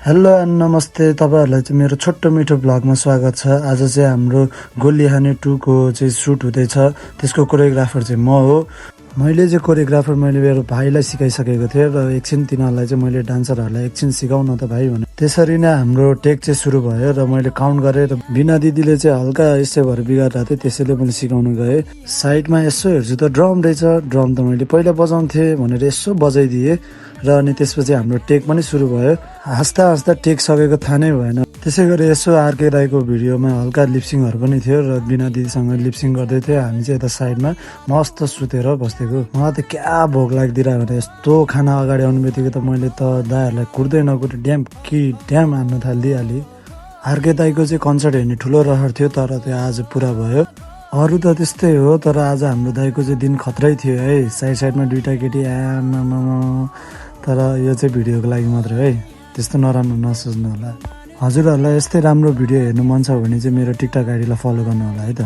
Hello and नमस्ते तपाईहरुलाई चाहिँ मेरो छोटो मिठो ब्लगमा स्वागत छ। आज चाहिँ हाम्रो गोली हाने 2 को चाहिँ सुट हुँदैछ। त्यसको कोरियोग्राफर चाहिँ म हो। मैले चाहिँ कोरियोग्राफर मैले मेरो भाइलाई सिकाइसकेको थिएँ र एकछिन तिनीहरूलाई चाहिँ मैले डान्सरहरूलाई एकछिन सिकाउन त भाइ भने त्यसरी नै हाम्रो टेक चाहिँ सुरु भयो र मैले काउन्ट गरेँ र बिना दिदीले चाहिँ हल्का यसै भएर बिगारेको थियो, त्यसैले मैले सिकाउन गएँ। साइडमा यसो हेर्छु त ड्रम रहेछ, ड्रम त मैले पहिला बजाउँथेँ भनेर यसो बजाइदिएँ र अनि त्यसपछि हाम्रो टेक पनि सुरु भयो। हाँस्दा हाँस्दा टेक सकेको थाहा नै भएन। त्यसै गरी यसो आरके राईको भिडियोमा हल्का लिप्सिङहरू पनि थियो र बिना दिदीसँग लिप्सिङ गर्दै थियो। हामी चाहिँ यता साइडमा मस्त सुतेर बस्देको। मलाई त क्या भोक लाग्दिरह्यो भने यस्तो खाना अगाडि आउनु बित्तिकै त मैले त दाइहरूलाई कुर्दै नकुर्दै ड्याम हान्न थालिदिइहालेँ। आरके दाईको चाहिँ कन्सर्ट हेर्ने ठुलो रहर थियो, तर त्यो आज पुरा भयो। अरू त त्यस्तै हो, तर आज हाम्रो दाईको चाहिँ दिन खत्रै थियो है। साइडमा दुईटा केटी आमा, तर यो चाहिँ भिडियोको लागि मात्रै है, त्यस्तो नराम्रो नसोच्नु होला। हजुरहरूलाई यस्तै राम्रो भिडियो हेर्नु मन छ भने चाहिँ मेरो टिकटक आइडीलाई फलो गर्नु होला है त।